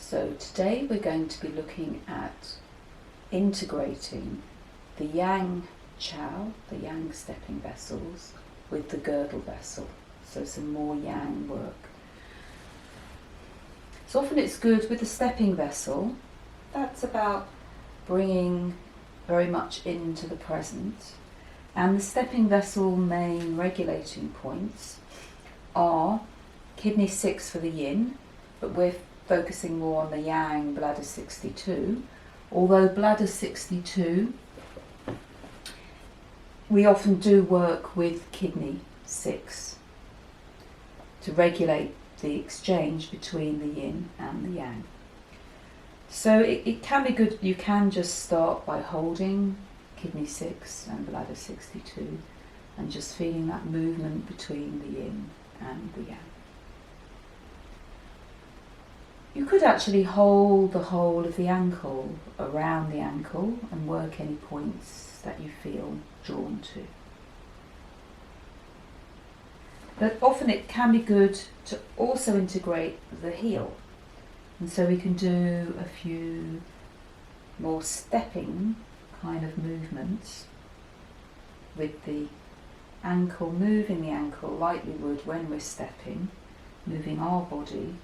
So today we're going to be looking at integrating the Yang Qiao, the Yang Stepping vessels, with the Girdle Vessel. So some more Yang work. So often it's good with the Stepping Vessel. That's about bringing very much into the present. And the Stepping Vessel main regulating points are kidney 6 for the Yin, but we're focusing more on the Yang, bladder 62. Although bladder 62, we often do work with kidney 6 to regulate the exchange between the Yin and the Yang. So it can be good, you can just start by holding kidney 6 and bladder 62 and just feeling that movement between the Yin and the Yang. You could actually hold the whole of the ankle around the ankle and work any points that you feel drawn to. But often it can be good to also integrate the heel. And so we can do a few more stepping kind of movements with the ankle, moving the ankle like we would when we're stepping, moving our body,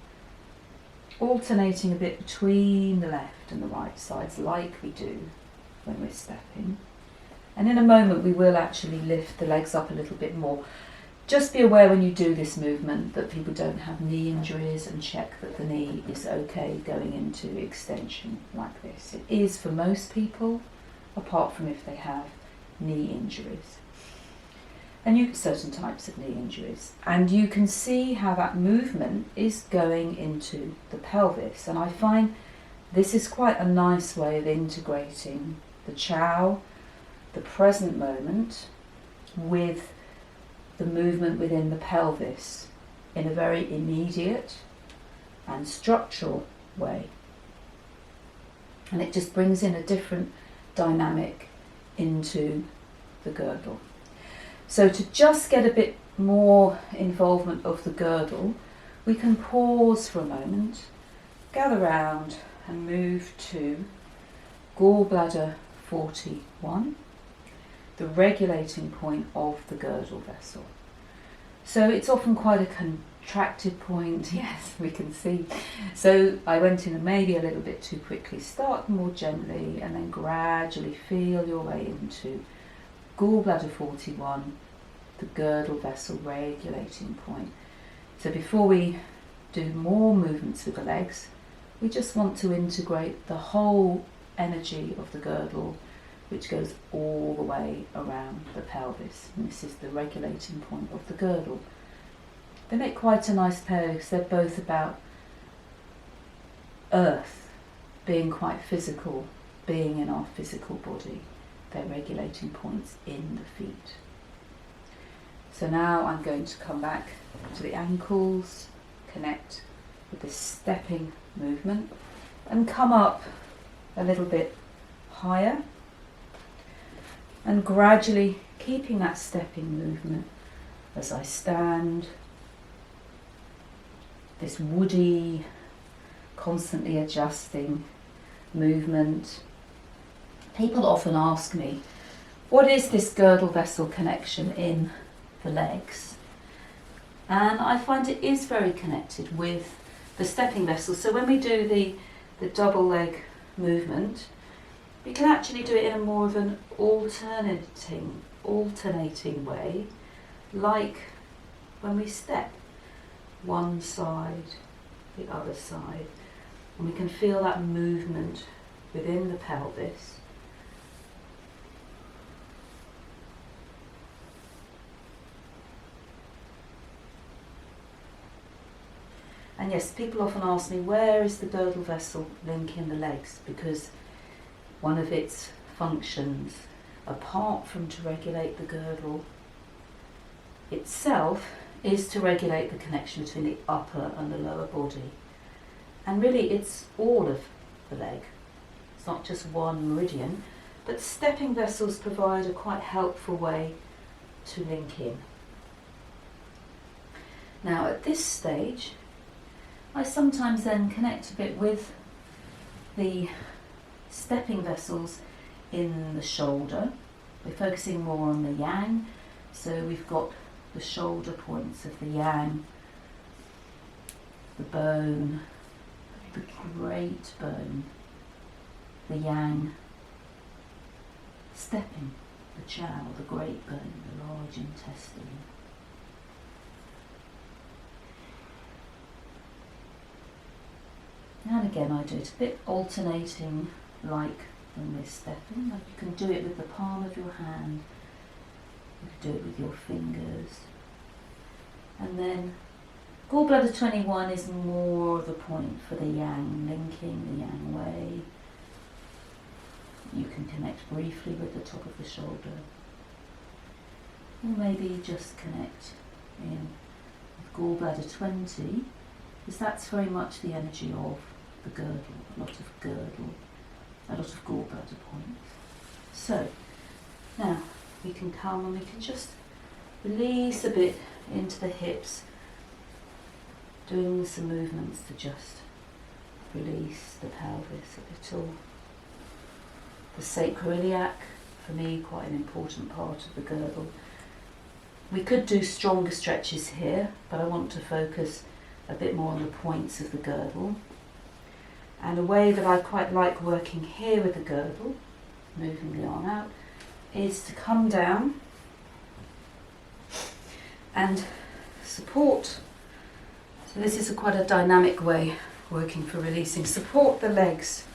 alternating a bit between the left and the right sides like we do when we're stepping. And in a moment we will actually lift the legs up a little bit more. Just be aware when you do this movement that people don't have knee injuries, and check that the knee is okay going into extension like this. It is for most people, apart from if they have knee injuries. And certain types of knee injuries. And you can see how that movement is going into the pelvis. And I find this is quite a nice way of integrating the Qiao, the present moment, with the movement within the pelvis in a very immediate and structural way. And it just brings in a different dynamic into the girdle. So to just get a bit more involvement of the girdle, we can pause for a moment, gather round and move to gallbladder 41, the regulating point of the girdle vessel. So it's often quite a contracted point, yes, we can see. So I went in maybe a little bit too quickly. Start more gently and then gradually feel your way into gallbladder 41, the girdle vessel regulating point. So before we do more movements with the legs, we just want to integrate the whole energy of the girdle, which goes all the way around the pelvis. And this is the regulating point of the girdle. They make quite a nice pair because they're both about earth, being quite physical, being in our physical body. They're regulating points in the feet. So now I'm going to come back to the ankles, connect with this stepping movement, and come up a little bit higher, and gradually keeping that stepping movement as I stand, this woody, constantly adjusting movement. People often ask me, what is this girdle vessel connection in the legs? And I find it is very connected with the stepping vessel. So when we do the double leg movement, we can actually do it in a more of an alternating way, like when we step one side, the other side, and we can feel that movement within the pelvis. And yes, people often ask me, where is the girdle vessel link in the legs? Because one of its functions, apart from to regulate the girdle itself, is to regulate the connection between the upper and the lower body. And really it's all of the leg. It's not just one meridian, but stepping vessels provide a quite helpful way to link in. Now at this stage, I sometimes then connect a bit with the stepping vessels in the shoulder. We're focusing more on the yang, so we've got the shoulder points of the yang, the bone, the great bone, the yang stepping, the Qiao, the great bone, the large intestine. And again I do it a bit alternating, like when we're stepping. Like you can do it with the palm of your hand, you can do it with your fingers. And then gallbladder 21 is more of a point for the yang, linking the yang way. You can connect briefly with the top of the shoulder, or maybe just connect in with gallbladder 20, because that's very much the energy of the girdle, a lot of girdle, a lot of gallbladder points. So now we can come and we can just release a bit into the hips, doing some movements to just release the pelvis a little. The sacroiliac, for me, quite an important part of the girdle. We could do stronger stretches here, but I want to focus a bit more on the points of the girdle. And a way that I quite like working here with the girdle, moving the arm out, is to come down and support. So this is quite a dynamic way working for releasing. Support the legs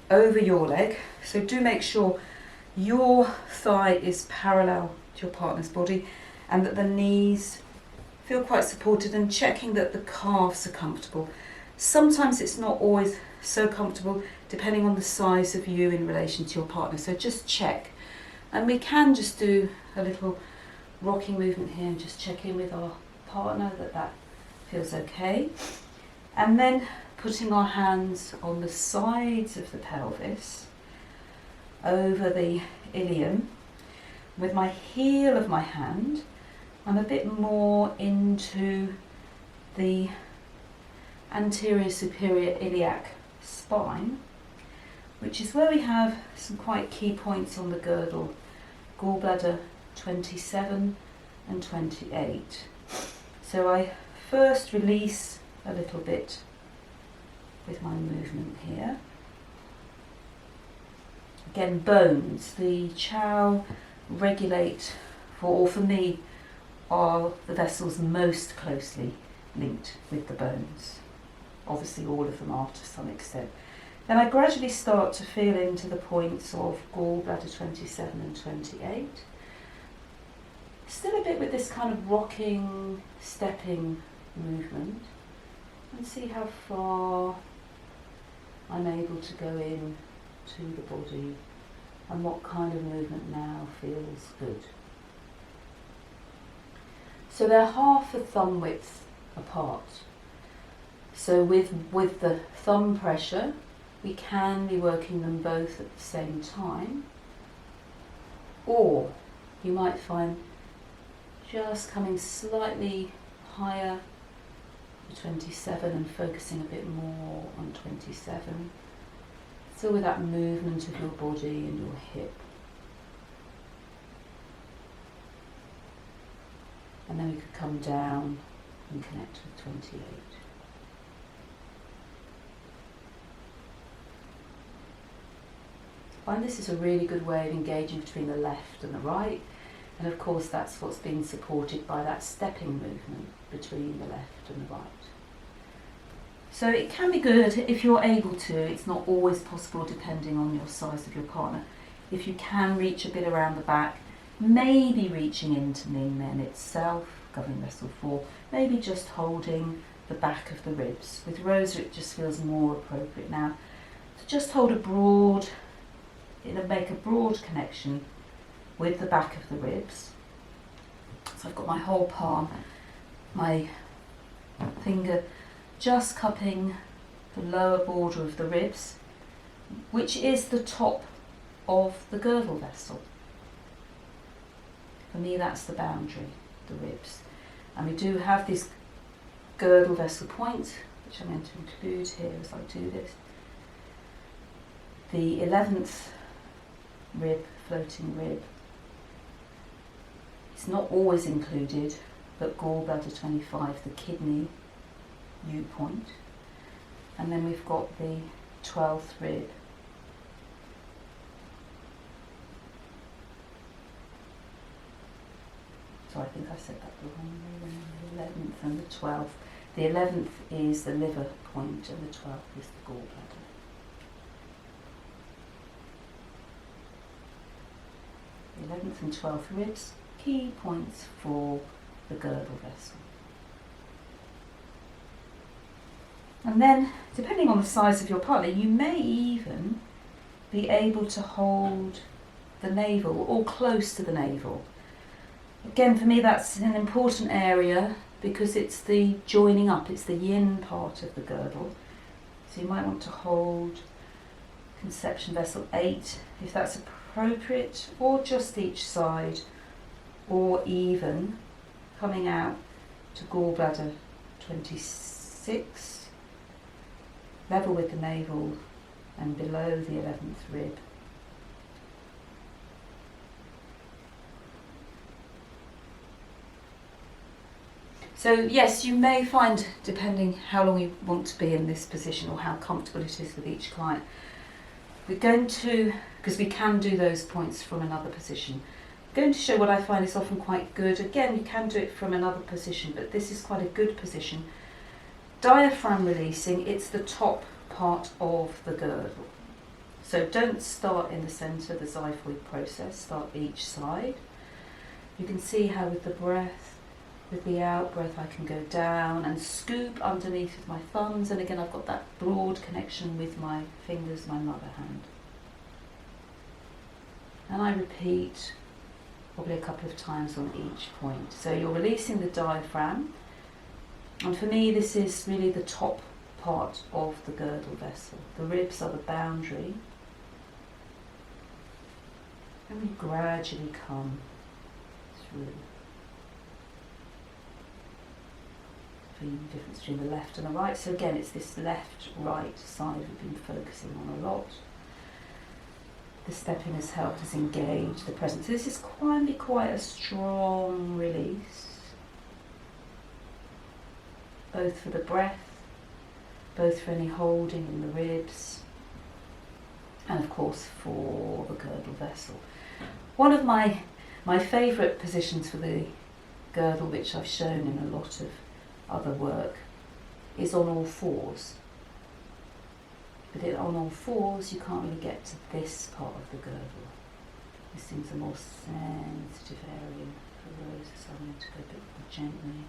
over your leg. So do make sure your thigh is parallel to your partner's body and that the knees feel quite supported, and checking that the calves are comfortable. Sometimes it's not always so comfortable depending on the size of you in relation to your partner, so just check. And we can just do a little rocking movement here and just check in with our partner that that feels okay. And then putting our hands on the sides of the pelvis over the ilium. With my heel of my hand, I'm a bit more into the anterior superior iliac spine, which is where we have some quite key points on the girdle, gallbladder 27 and 28. So I first release a little bit with my movement here. Again, bones, the Qiao regulate, for me, are the vessels most closely linked with the bones. Obviously all of them are to some extent. Then I gradually start to feel into the points of gallbladder 27 and 28. Still a bit with this kind of rocking, stepping movement, and see how far I'm able to go in to the body and what kind of movement now feels good. So they're half a thumb width apart. So with the thumb pressure, we can be working them both at the same time, or you might find just coming slightly higher to 27 and focusing a bit more on 27. Still with that movement of your body and your hip. And then we could come down and connect with 28. I find this is a really good way of engaging between the left and the right, and of course that's what's being supported by that stepping movement between the left and the right. So it can be good if you're able to. It's not always possible depending on your size of your partner. If you can reach a bit around the back, maybe reaching into Ming Men itself, Governing Vessel 4, maybe just holding the back of the ribs. With Rosa it just feels more appropriate now to just hold a broad, make a broad connection with the back of the ribs. So I've got my whole palm, my finger just cupping the lower border of the ribs, which is the top of the girdle vessel. For me that's the boundary, the ribs. And we do have this girdle vessel point which I'm going to include here as I do this. The 11th rib, floating rib, it's not always included, but gallbladder 25, the kidney U point. And then we've got the 12th rib. So I think I said that wrong. The 11th and the 12th. The 11th is the liver point and the 12th is the gallbladder. The 11th and 12th ribs, key points for the girdle vessel. And then, depending on the size of your partner, you may even be able to hold the navel or close to the navel. Again, for me that's an important area because it's the joining up, it's the yin part of the girdle. So you might want to hold conception vessel 8 if that's appropriate, or just each side, or even coming out to gallbladder 26, level with the navel and below the 11th rib. So yes, you may find, depending how long you want to be in this position or how comfortable it is with each client, we're going to, because we can do those points from another position, I'm going to show what I find is often quite good. Again, you can do it from another position, but this is quite a good position. Diaphragm releasing, it's the top part of the girdle. So don't start in the centre, the xiphoid process, start each side. You can see how with the breath, with the out breath, I can go down and scoop underneath with my thumbs, and again I've got that broad connection with my fingers, my mother hand. And I repeat probably a couple of times on each point. So you're releasing the diaphragm, and for me this is really the top part of the girdle vessel. The ribs are the boundary, and we gradually come through. The difference between the left and the right. So again, it's this left-right side we've been focusing on a lot. The stepping has helped us engage the present. So this is quite a strong release, both for the breath, both for any holding in the ribs, and of course for the girdle vessel. One of my favourite positions for the girdle, which I've shown in a lot of other work, is on all fours. But on all fours you can't really get to this part of the girdle. This seems a more sensitive area for those, so I'm going to go a bit more gently.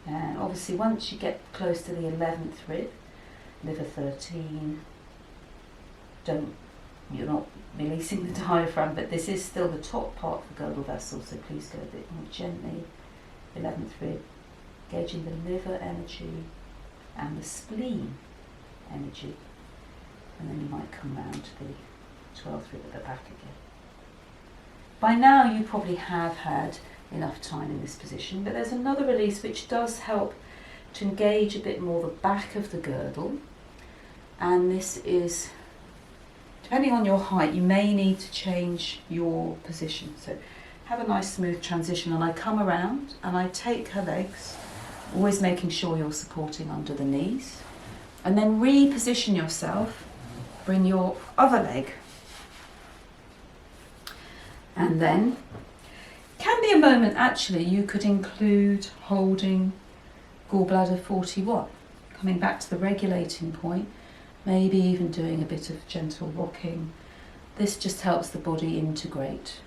And obviously once you get close to the 11th rib, liver 13, you're not releasing the diaphragm, but this is still the top part of the girdle vessel, so please go a bit more gently. 11th rib, engaging the liver energy and the spleen energy, and then you might come round to the 12th rib at the back again. By now you probably have had enough time in this position, but there's another release which does help to engage a bit more the back of the girdle, and this is, depending on your height, you may need to change your position. So have a nice smooth transition, and I come around and I take her legs, always making sure you're supporting under the knees, and then reposition yourself, bring your other leg, and then can be a moment actually you could include holding gallbladder 41, coming back to the regulating point, maybe even doing a bit of gentle rocking. This just helps the body integrate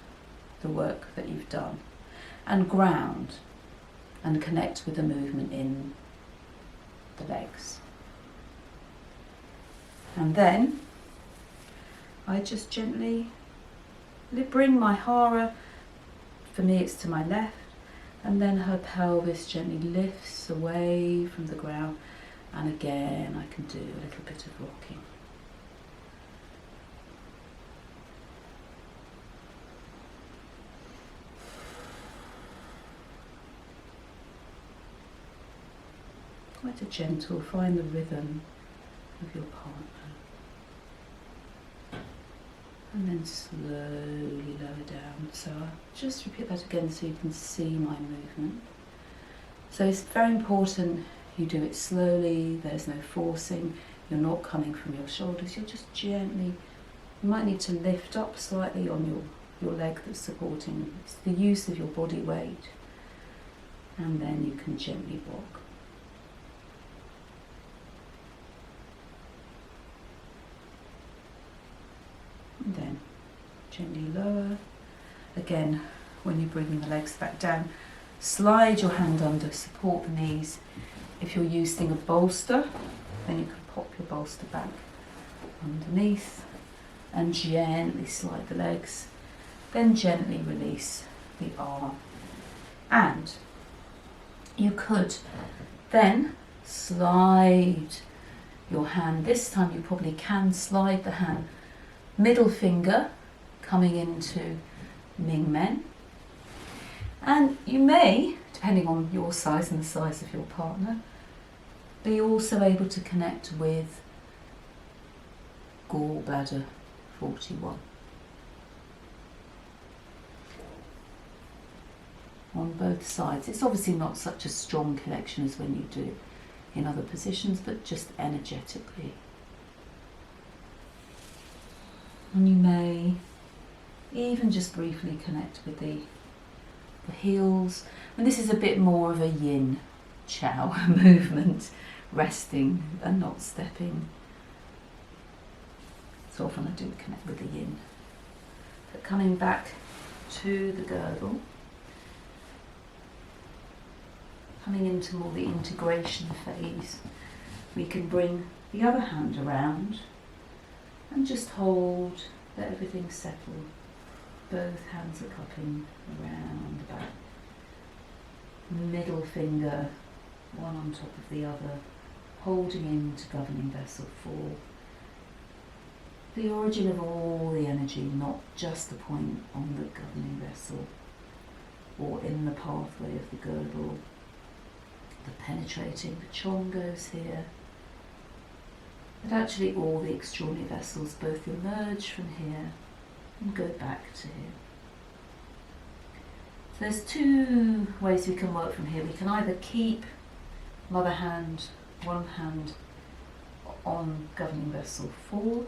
the work that you've done and ground and connect with the movement in the legs. And then I just gently bring my hara, for me it's to my left, and then her pelvis gently lifts away from the ground, and again I can do a little bit of rocking. quite a gentle, find the rhythm of your partner. And then slowly lower down. So I'll just repeat that again so you can see my movement. So it's very important you do it slowly, there's no forcing, you're not coming from your shoulders, you're just gently, you might need to lift up slightly on your leg that's supporting. It's the use of your body weight, and then you can gently walk. And then gently lower. Again, when you're bringing the legs back down, slide your hand under, support the knees. If you're using a bolster, then you can pop your bolster back underneath and gently slide the legs. Then gently release the arm. And you could then slide your hand. This time you probably can slide the hand. Middle finger coming into Ming Men. And you may, depending on your size and the size of your partner, be also able to connect with Gallbladder 41. On both sides. It's obviously not such a strong connection as when you do it in other positions, but just energetically. And you may even just briefly connect with the heels. And this is a bit more of a Yin Qiao movement, resting and not stepping. So often I do connect with the Yin. But coming back to the girdle, coming into more the integration phase, we can bring the other hand around and just hold, let everything settle. Both hands are cupping around the back. Middle finger, one on top of the other, holding into governing vessel 4. The origin of all the energy, not just the point on the governing vessel or in the pathway of the girdle. The penetrating, the chong goes here. But actually all the extraordinary vessels both emerge from here and go back to here. So there's two ways we can work from here. We can either keep mother hand, one hand on governing vessel 4,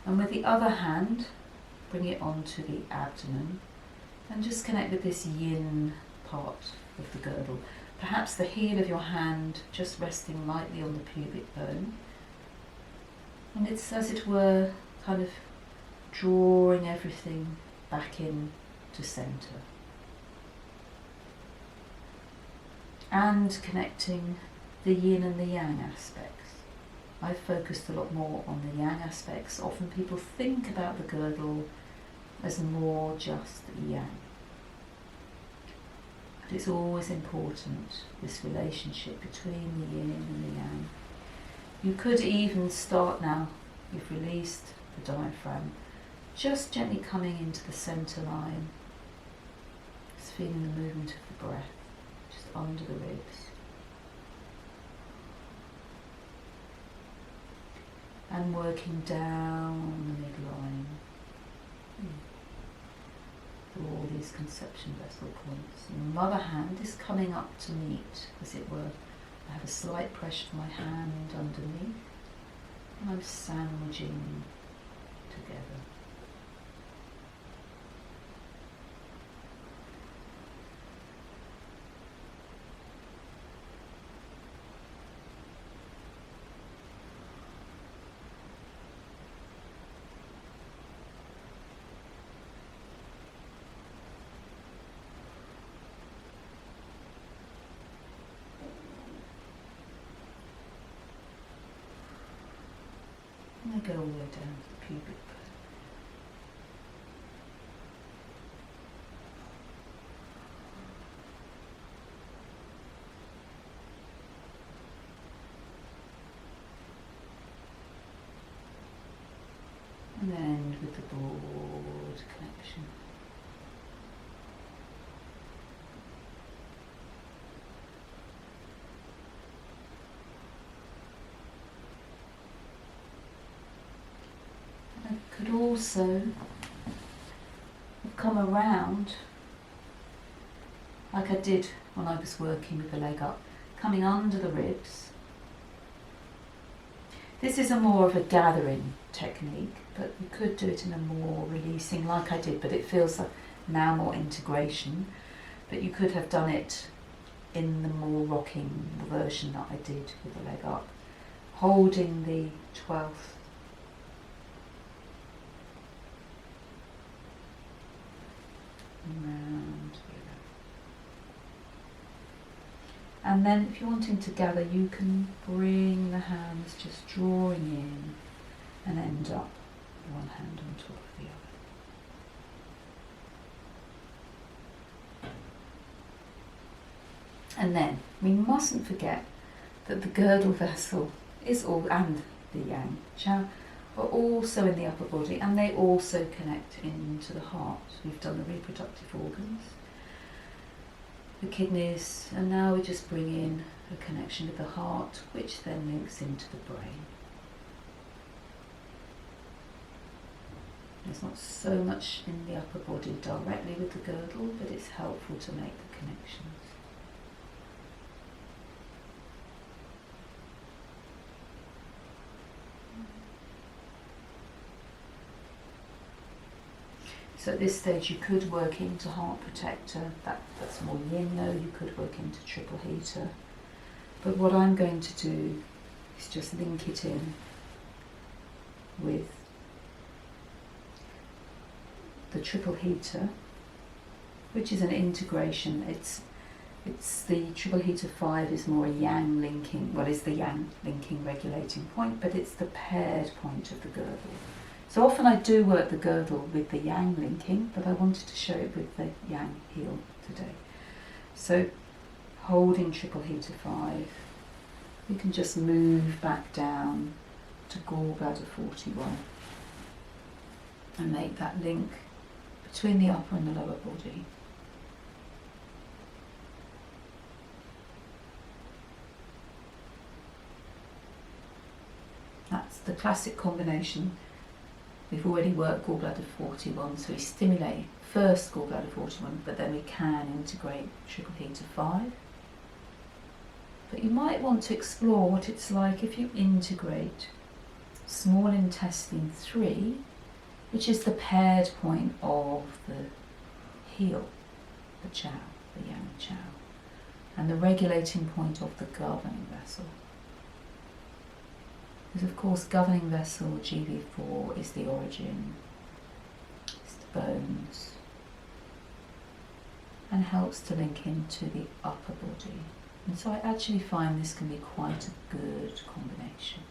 and with the other hand bring it onto the abdomen and just connect with this yin part of the girdle. Perhaps the heel of your hand just resting lightly on the pubic bone, and it's as it were kind of drawing everything back in to centre. And connecting the yin and the yang aspects. I've focused a lot more on the yang aspects. Often people think about the girdle as more just yang. But it's always important, this relationship between the yin and the yang. You could even start now, you've released the diaphragm, just gently coming into the centre line, just feeling the movement of the breath, just under the ribs. And working down the midline through all these conception vessel points. And the mother hand is coming up to meet, as it were. I have a slight pressure of my hand underneath, and I'm sandwiching together. And I go all the way down to the pubic bone. And then with the broad connection. I could also come around like I did when I was working with the leg up, coming under the ribs. This is a more of a gathering technique, but you could do it in a more releasing like I did, but it feels like now more integration. But you could have done it in the more rocking version that I did with the leg up, holding the 12th around. And then if you're wanting to gather, you can bring the hands just drawing in and end up one hand on top of the other. And then we mustn't forget that the girdle vessel is all, and the Yang Qiao are also in the upper body, and they also connect into the heart. We've done the reproductive organs, the kidneys, and now we just bring in a connection with the heart, which then links into the brain. There's not so much in the upper body directly with the girdle, but it's helpful to make the connections. So at this stage you could work into heart protector, that's more yin though, you could work into triple heater. But what I'm going to do is just link it in with the triple heater, which is an integration. It's the triple heater 5 is more a yang linking, well, it's the yang linking regulating point, but it's the paired point of the girdle. So often I do work the girdle with the yang linking, but I wanted to show it with the yang heel today. So holding triple heater 5, you can just move back down to gallbladder 41 and make that link between the upper and the lower body. That's the classic combination. We've already worked gallbladder 41, so we stimulate first gallbladder 41, but then we can integrate triple heater 5. But you might want to explore what it's like if you integrate small intestine 3, which is the paired point of the heel, the Qiao, the Yang Qiao, and the regulating point of the governing vessel. Because of course governing vessel, GB4, is the origin, it's the bones, and helps to link into the upper body. And so I actually find this can be quite a good combination.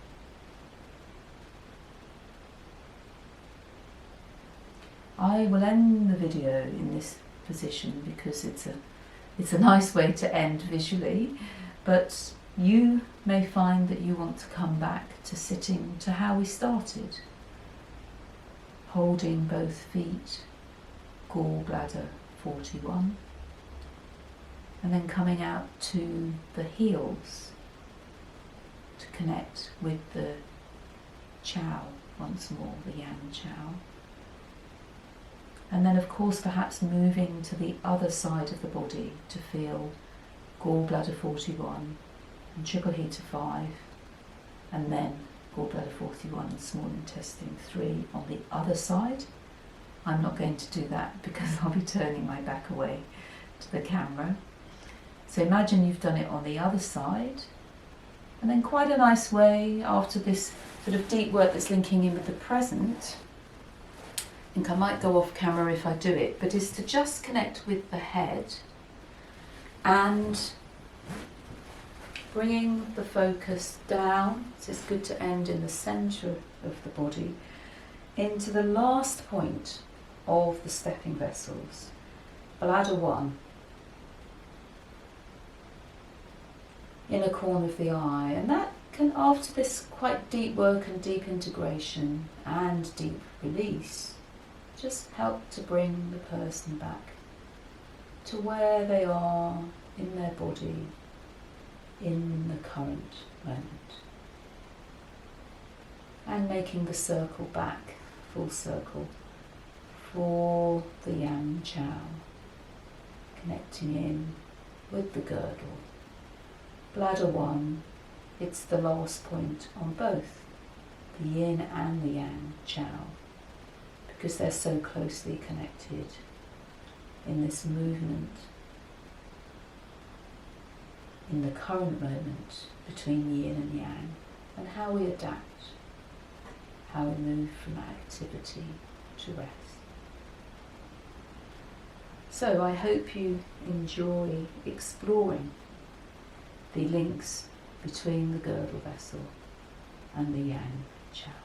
I will end the video in this position because it's a nice way to end visually, but you may find that you want to come back to sitting to how we started, holding both feet, gallbladder 41, and then coming out to the heels to connect with the Qiao once more, the Yang Qiao. And then of course perhaps moving to the other side of the body to feel gallbladder 41 and triple heater 5, and then gallbladder 41 and small intestine 3 on the other side. I'm not going to do that because I'll be turning my back away to the camera. So imagine you've done it on the other side, and then quite a nice way after this sort of deep work that's linking in with the present. I think I might go off camera if I do it, but is to just connect with the head and bringing the focus down, so it's good to end in the centre of the body, into the last point of the stepping vessels, bladder 1, inner corner of the eye, and that can, after this quite deep work and deep integration and deep release, just help to bring the person back to where they are in their body in the current moment, and making the circle back full circle for the Yang Qiao, connecting in with the girdle. Bladder 1, it's the last point on both the Yin and the Yang Qiao, because they're so closely connected in this movement, in the current moment between Yin and Yang, and how we adapt, how we move from activity to rest. So I hope you enjoy exploring the links between the girdle vessel and the Yang Qiao.